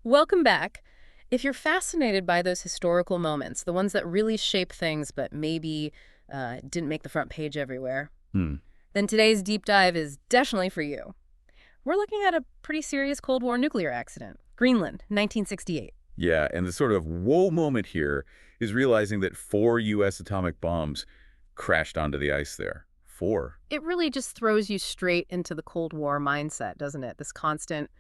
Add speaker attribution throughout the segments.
Speaker 1: Welcome back. If you're fascinated by those historical moments, the ones that really shape things but maybe didn't make the front page everywhere,
Speaker 2: Hmm.
Speaker 1: then today's deep dive is definitely for you. We're looking at a pretty serious Cold War nuclear accident. Greenland, 1968.
Speaker 2: Yeah, and the sort of whoa moment here is realizing that 4 U.S. atomic bombs crashed onto the ice there. 4.
Speaker 1: It really just throws you straight into the Cold War mindset, doesn't it? This constant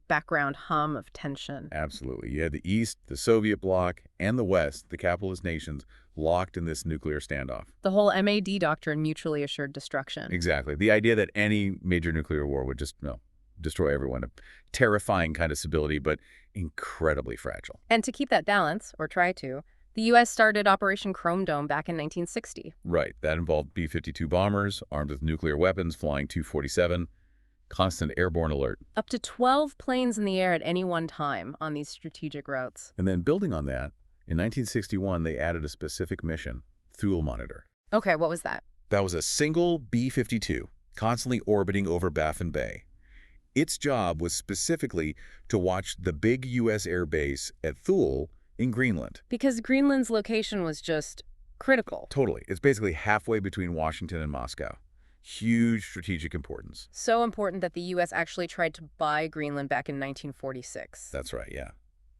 Speaker 1: background hum of tension.
Speaker 2: Absolutely. You had the East, the Soviet bloc, and the West, the capitalist nations, locked in this nuclear standoff.
Speaker 1: The whole MAD doctrine, mutually assured destruction.
Speaker 2: Exactly. The idea that any major nuclear war would just, destroy everyone. A terrifying kind of stability, but incredibly fragile.
Speaker 1: And to keep that balance, or try to, the U.S. started Operation Chrome Dome back in 1960.
Speaker 2: Right. That involved B-52 bombers, armed with nuclear weapons, flying 247, constant airborne alert.
Speaker 1: Up to 12 planes in the air at any one time on these strategic routes.
Speaker 2: And then building on that, in 1961, they added a specific mission, Thule Monitor.
Speaker 1: Okay, what was that?
Speaker 2: That was a single B-52, constantly orbiting over Baffin Bay. Its job was specifically to watch the big U.S. air base at Thule in Greenland.
Speaker 1: Because Greenland's location was just critical.
Speaker 2: Totally. It's basically halfway between Washington and Moscow. Huge strategic importance.
Speaker 1: So important that the U.S. actually tried to buy Greenland back in 1946.
Speaker 2: That's right, yeah.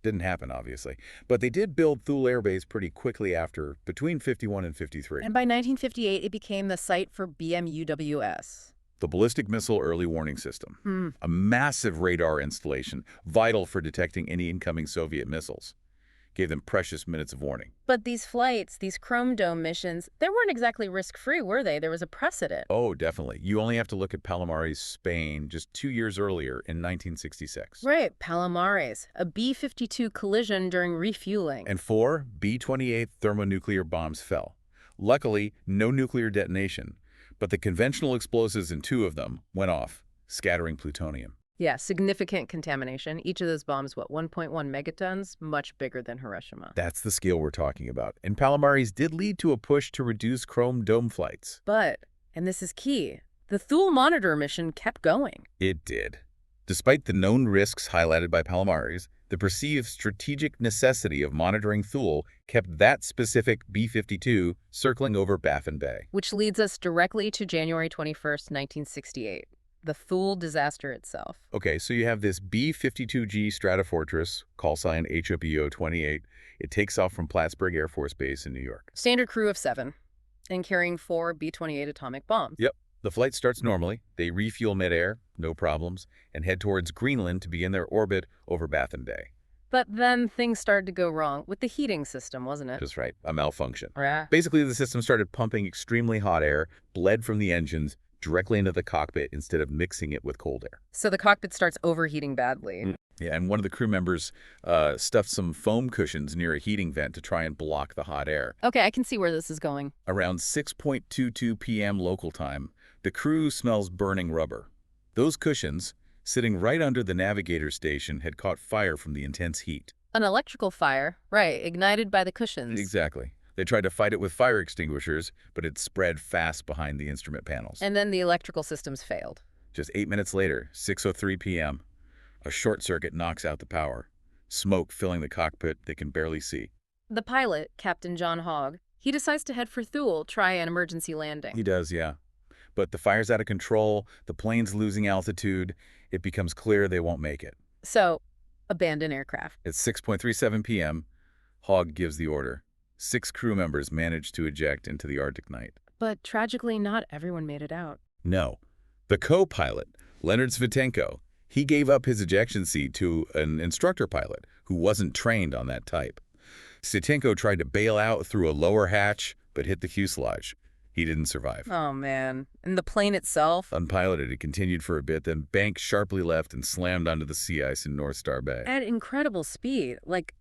Speaker 2: Didn't happen, obviously. But they did build Thule Air Base pretty quickly after, between 51 and 53.
Speaker 1: And by 1958, it became the site for BMUWS.
Speaker 2: The Ballistic Missile Early Warning System, a massive radar installation vital for detecting any incoming Soviet missiles. Gave them precious minutes of warning.
Speaker 1: But these flights, these Chrome Dome missions, they weren't exactly risk-free, were they? There was a precedent.
Speaker 2: Oh, definitely. You only have to look at Palomares, Spain, just 2 years earlier in 1966.
Speaker 1: Right, Palomares, a B-52 collision during refueling.
Speaker 2: And 4 B-28 thermonuclear bombs fell. Luckily, no nuclear detonation, but the conventional explosives in 2 of them went off, scattering plutonium.
Speaker 1: Yeah, significant contamination. Each of those bombs, what, 1.1 megatons? Much bigger than Hiroshima.
Speaker 2: That's the scale we're talking about. And Palomares did lead to a push to reduce Chrome Dome flights.
Speaker 1: But, and this is key, the Thule Monitor mission kept going.
Speaker 2: It did. Despite the known risks highlighted by Palomares, the perceived strategic necessity of monitoring Thule kept that specific B-52 circling over Baffin Bay.
Speaker 1: Which leads us directly to January 21st, 1968. The Thule disaster itself.
Speaker 2: Okay, so you have this B-52G Stratofortress, call sign HOPO-28. It takes off from Plattsburgh Air Force Base in New York.
Speaker 1: Standard crew of 7, and carrying 4 B-28 atomic bombs.
Speaker 2: Yep. The flight starts normally. They refuel midair, no problems, and head towards Greenland to begin their orbit over Baffin Bay.
Speaker 1: But then things started to go wrong with the heating system, wasn't it?
Speaker 2: Just right, a malfunction.
Speaker 1: Yeah.
Speaker 2: Basically, the system started pumping extremely hot air, bled from the engines, directly into the cockpit instead of mixing it with cold air.
Speaker 1: So the cockpit starts overheating badly.
Speaker 2: Yeah, and one of the crew members stuffed some foam cushions near a heating vent to try and block the hot air.
Speaker 1: Okay, I can see where this is going.
Speaker 2: Around 6:22 p.m. local time, the crew smells burning rubber. Those cushions, sitting right under the navigator station, had caught fire from the intense heat.
Speaker 1: An electrical fire, right, ignited by the cushions.
Speaker 2: Exactly. They tried to fight it with fire extinguishers, but it spread fast behind the instrument panels.
Speaker 1: And then the electrical systems failed.
Speaker 2: Just 8 minutes later, 6:03 p.m., a short circuit knocks out the power. Smoke filling the cockpit they can barely see.
Speaker 1: The pilot, Captain John Hogg, he decides to head for Thule, try an emergency landing.
Speaker 2: He does, yeah. But the fire's out of control, the plane's losing altitude, it becomes clear they won't make it.
Speaker 1: So, abandon aircraft.
Speaker 2: At 6:37 p.m., Hogg gives the order. 6 crew members managed to eject into the Arctic night.
Speaker 1: But tragically, not everyone made it out.
Speaker 2: No. The co-pilot, Leonard Svitenko, he gave up his ejection seat to an instructor pilot who wasn't trained on that type. Svitenko tried to bail out through a lower hatch, but hit the fuselage. He didn't survive.
Speaker 1: Oh, man. And the plane itself?
Speaker 2: Unpiloted, it continued for a bit, then banked sharply left and slammed onto the sea ice in North Star Bay.
Speaker 1: At incredible speed, like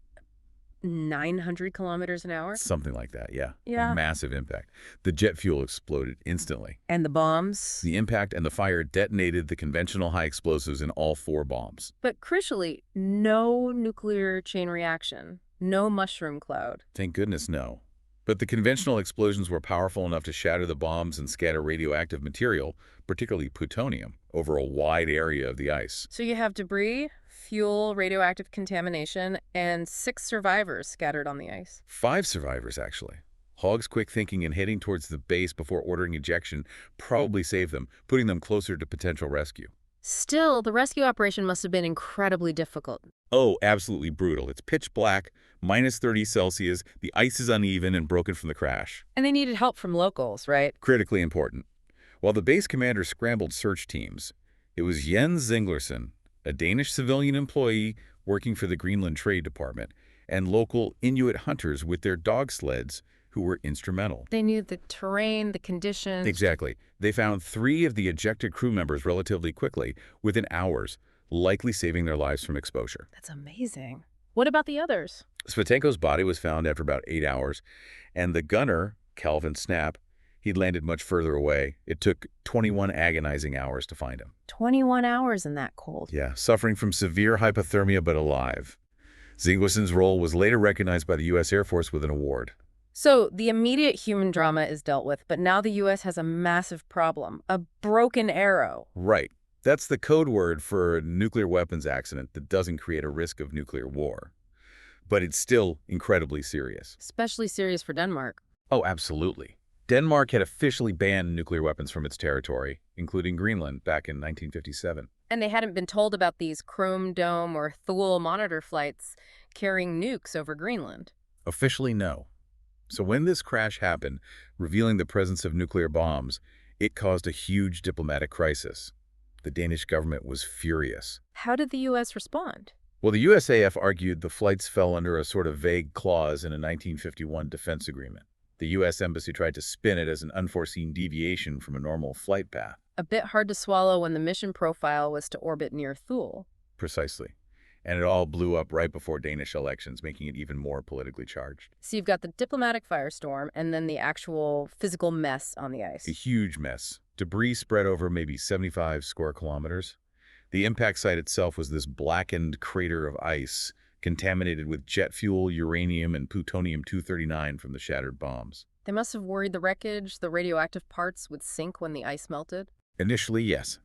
Speaker 1: 900 kilometers an hour?
Speaker 2: Something like that, yeah.
Speaker 1: Yeah.
Speaker 2: A massive impact. The jet fuel exploded instantly.
Speaker 1: And the bombs?
Speaker 2: The impact and the fire detonated the conventional high explosives in all 4 bombs.
Speaker 1: But crucially, no nuclear chain reaction. No mushroom cloud.
Speaker 2: Thank goodness, no. But the conventional explosions were powerful enough to shatter the bombs and scatter radioactive material, particularly plutonium, over a wide area of the ice.
Speaker 1: So you have debris, fuel, radioactive contamination, and 6 survivors scattered on the ice.
Speaker 2: 5 survivors, actually. Hogg's quick thinking and heading towards the base before ordering ejection probably saved them, putting them closer to potential rescue.
Speaker 1: Still, the rescue operation must have been incredibly difficult.
Speaker 2: Oh, absolutely brutal. It's pitch black, minus 30 Celsius, the ice is uneven and broken from the crash.
Speaker 1: And they needed help from locals, right?
Speaker 2: Critically important. While the base commander scrambled search teams, it was Jens Zinglerson, a Danish civilian employee working for the Greenland Trade Department, and local Inuit hunters with their dog sleds who were instrumental.
Speaker 1: They knew the terrain, the conditions.
Speaker 2: Exactly. They found 3 of the ejected crew members relatively quickly, within hours, likely saving their lives from exposure.
Speaker 1: That's amazing. What about the others?
Speaker 2: Svitenko's body was found after about 8 hours, and the gunner, Calvin Snap, he'd landed much further away. It took 21 agonizing hours to find him.
Speaker 1: 21 hours in that cold.
Speaker 2: Yeah, suffering from severe hypothermia but alive. Zinglerson's role was later recognized by the U.S. Air Force with an award.
Speaker 1: So the immediate human drama is dealt with, but now the U.S. has a massive problem, a broken arrow.
Speaker 2: Right. That's the code word for a nuclear weapons accident that doesn't create a risk of nuclear war. But it's still incredibly serious.
Speaker 1: Especially serious for Denmark.
Speaker 2: Oh, absolutely. Denmark had officially banned nuclear weapons from its territory, including Greenland, back in 1957.
Speaker 1: And they hadn't been told about these Chrome Dome or Thule monitor flights carrying nukes over Greenland.
Speaker 2: Officially, no. So when this crash happened, revealing the presence of nuclear bombs, it caused a huge diplomatic crisis. The Danish government was furious.
Speaker 1: How did the U.S. respond?
Speaker 2: Well, the USAF argued the flights fell under a sort of vague clause in a 1951 defense agreement. The U.S. Embassy tried to spin it as an unforeseen deviation from a normal flight path.
Speaker 1: A bit hard to swallow when the mission profile was to orbit near Thule.
Speaker 2: Precisely. And it all blew up right before Danish elections, making it even more politically charged.
Speaker 1: So you've got the diplomatic firestorm and then the actual physical mess on the ice.
Speaker 2: A huge mess. Debris spread over maybe 75 square kilometers. The impact site itself was this blackened crater of ice, contaminated with jet fuel, uranium, and plutonium-239 from the shattered bombs.
Speaker 1: They must have worried the wreckage, the radioactive parts would sink when the ice melted.
Speaker 2: Initially, yes.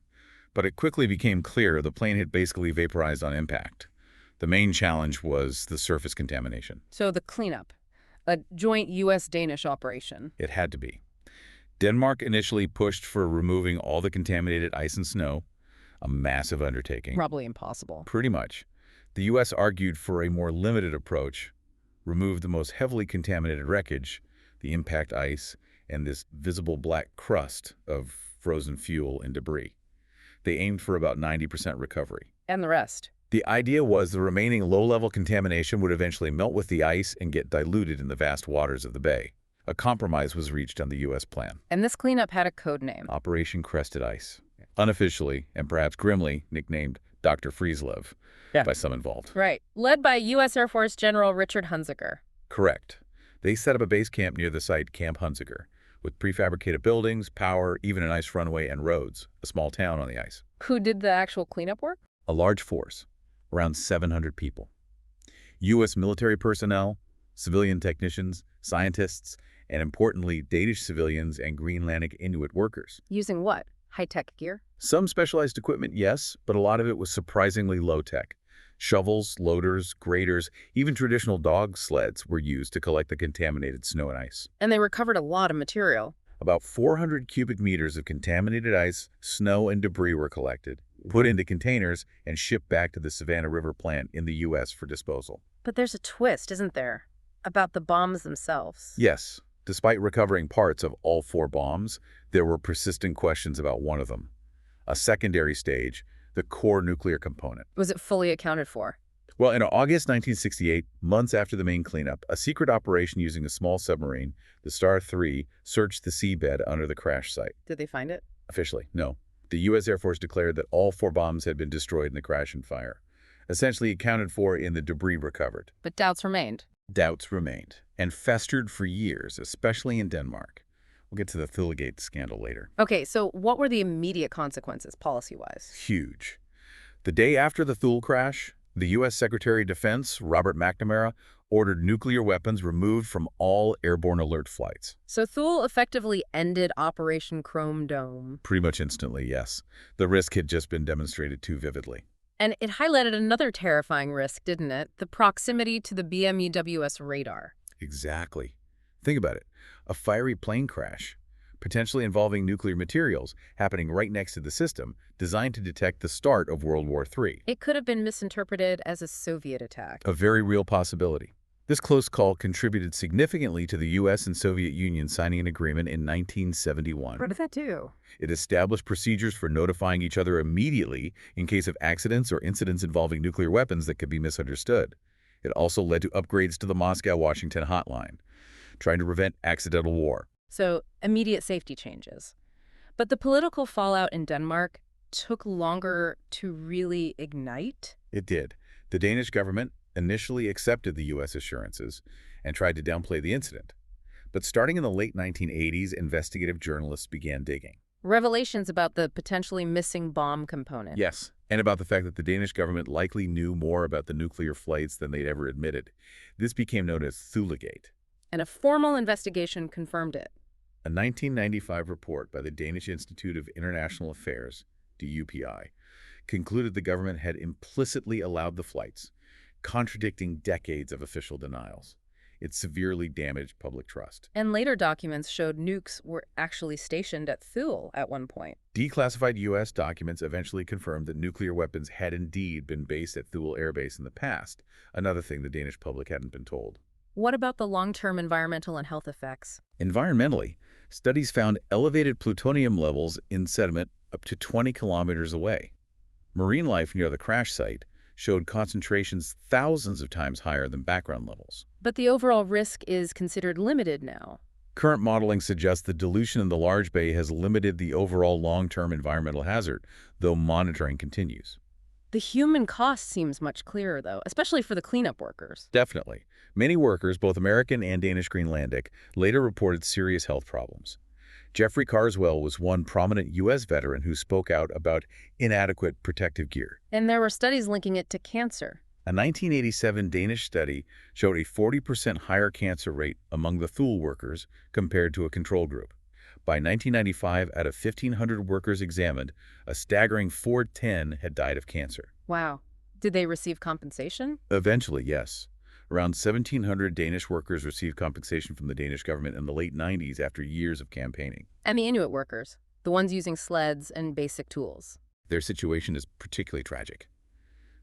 Speaker 2: But it quickly became clear the plane had basically vaporized on impact. The main challenge was the surface contamination.
Speaker 1: So the cleanup, a joint U.S.-Danish operation.
Speaker 2: It had to be. Denmark initially pushed for removing all the contaminated ice and snow, a massive undertaking.
Speaker 1: Probably impossible.
Speaker 2: Pretty much. The U.S. argued for a more limited approach, removed the most heavily contaminated wreckage, the impact ice, and this visible black crust of frozen fuel and debris. They aimed for about 90% recovery.
Speaker 1: And the rest.
Speaker 2: The idea was the remaining low-level contamination would eventually melt with the ice and get diluted in the vast waters of the bay. A compromise was reached on the U.S. plan.
Speaker 1: And this cleanup had a code name.
Speaker 2: Operation Crested Ice. Unofficially, and perhaps grimly, nicknamed Dr. Freezelev by some involved.
Speaker 1: Right. Led by U.S. Air Force General Richard Hunziker.
Speaker 2: Correct. They set up a base camp near the site, Camp Hunziker, with prefabricated buildings, power, even an ice runway and roads, a small town on the ice.
Speaker 1: Who did the actual cleanup work?
Speaker 2: A large force. Around 700 people. U.S. military personnel, civilian technicians, scientists, and importantly, Danish civilians and Greenlandic Inuit workers.
Speaker 1: Using what? High-tech gear?
Speaker 2: Some specialized equipment, yes, but a lot of it was surprisingly low-tech. Shovels, loaders, graders, even traditional dog sleds were used to collect the contaminated snow and ice.
Speaker 1: And they recovered a lot of material.
Speaker 2: About 400 cubic meters of contaminated ice, snow, and debris were collected, put into containers, and shipped back to the Savannah River plant in the U.S. for disposal.
Speaker 1: But there's a twist, isn't there? About the bombs themselves.
Speaker 2: Yes. Despite recovering parts of all 4 bombs, there were persistent questions about one of them. A secondary stage, the core nuclear component.
Speaker 1: Was it fully accounted for?
Speaker 2: Well, in August 1968, months after the main cleanup, a secret operation using a small submarine, the Star 3, searched the seabed under the crash site.
Speaker 1: Did they find it?
Speaker 2: Officially, no. The U.S. Air Force declared that all 4 bombs had been destroyed in the crash and fire, essentially accounted for in the debris recovered.
Speaker 1: But doubts remained.
Speaker 2: Doubts remained, and festered for years, especially in Denmark. We'll get to the Thulegate scandal later.
Speaker 1: Okay, so what were the immediate consequences, policy-wise?
Speaker 2: Huge. The day after the Thule crash, the U.S. Secretary of Defense, Robert McNamara, ordered nuclear weapons removed from all airborne alert flights.
Speaker 1: So Thule effectively ended Operation Chrome Dome.
Speaker 2: Pretty much instantly, yes. The risk had just been demonstrated too vividly.
Speaker 1: And it highlighted another terrifying risk, didn't it? The proximity to the BMEWS radar.
Speaker 2: Exactly. Think about it. A fiery plane crash, potentially involving nuclear materials, happening right next to the system, designed to detect the start of World War III.
Speaker 1: It could have been misinterpreted as a Soviet attack.
Speaker 2: A very real possibility. This close call contributed significantly to the U.S. and Soviet Union signing an agreement in 1971.
Speaker 1: What did that do?
Speaker 2: It established procedures for notifying each other immediately in case of accidents or incidents involving nuclear weapons that could be misunderstood. It also led to upgrades to the Moscow-Washington hotline, trying to prevent accidental war.
Speaker 1: So, immediate safety changes. But the political fallout in Denmark took longer to really ignite.
Speaker 2: It did. The Danish government initially accepted the U.S. assurances and tried to downplay the incident. But starting in the late 1980s, investigative journalists began digging.
Speaker 1: Revelations about the potentially missing bomb component.
Speaker 2: Yes, and about the fact that the Danish government likely knew more about the nuclear flights than they'd ever admitted. This became known as Thulegate.
Speaker 1: And a formal investigation confirmed it.
Speaker 2: A 1995 report by the Danish Institute of International Affairs, DUPI, concluded the government had implicitly allowed the flights, contradicting decades of official denials. It severely damaged public trust.
Speaker 1: And later documents showed nukes were actually stationed at Thule at one point.
Speaker 2: Declassified U.S. documents eventually confirmed that nuclear weapons had indeed been based at Thule Air Base in the past, another thing the Danish public hadn't been told.
Speaker 1: What about the long-term environmental and health effects?
Speaker 2: Environmentally, studies found elevated plutonium levels in sediment up to 20 kilometers away. Marine life near the crash site showed concentrations thousands of times higher than background levels.
Speaker 1: But the overall risk is considered limited now.
Speaker 2: Current modeling suggests the dilution in the large bay has limited the overall long-term environmental hazard, though monitoring continues.
Speaker 1: The human cost seems much clearer, though, especially for the cleanup workers.
Speaker 2: Definitely. Many workers, both American and Danish Greenlandic, later reported serious health problems. Jeffrey Carswell was one prominent U.S. veteran who spoke out about inadequate protective gear.
Speaker 1: And there were studies linking it to cancer.
Speaker 2: A 1987 Danish study showed a 40% higher cancer rate among the Thule workers compared to a control group. By 1995, out of 1,500 workers examined, a staggering 410 had died of cancer.
Speaker 1: Wow. Did they receive compensation?
Speaker 2: Eventually, yes. Around 1,700 Danish workers received compensation from the Danish government in the late 90s after years of campaigning.
Speaker 1: And the Inuit workers, the ones using sleds and basic tools.
Speaker 2: Their situation is particularly tragic.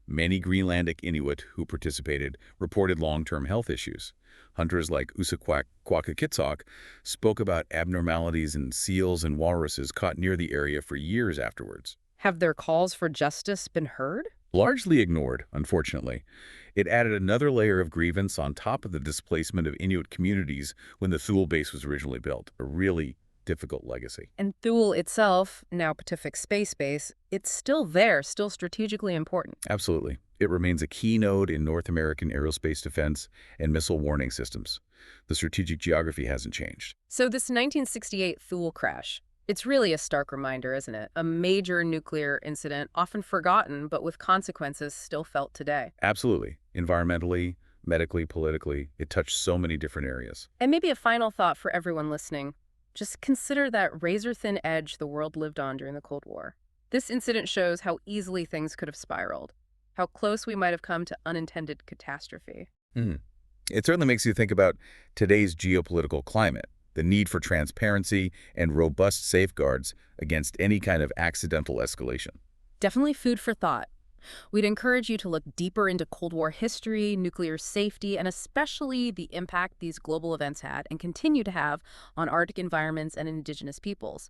Speaker 2: Many Greenlandic Inuit who participated reported long-term health issues. Hunters like Usaquak Kwakakitsok spoke about abnormalities in seals and walruses caught near the area for years afterwards.
Speaker 1: Have their calls for justice been heard?
Speaker 2: Largely ignored, unfortunately. It added another layer of grievance on top of the displacement of Inuit communities when the Thule base was originally built, a really difficult legacy.
Speaker 1: And Thule itself, now Pacific Space Base, it's still there, still strategically important.
Speaker 2: Absolutely. It remains a key node in North American aerospace defense and missile warning systems. The strategic geography hasn't changed.
Speaker 1: So this 1968 Thule crash, it's really a stark reminder, isn't it? A major nuclear incident, often forgotten, but with consequences still felt today.
Speaker 2: Absolutely. Environmentally, medically, politically, it touched so many different areas.
Speaker 1: And maybe a final thought for everyone listening. Just consider that razor-thin edge the world lived on during the Cold War. This incident shows how easily things could have spiraled, how close we might have come to unintended catastrophe.
Speaker 2: It certainly makes you think about today's geopolitical climate, the need for transparency and robust safeguards against any kind of accidental escalation.
Speaker 1: Definitely food for thought. We'd encourage you to look deeper into Cold War history, nuclear safety, and especially the impact these global events had and continue to have on Arctic environments and indigenous peoples.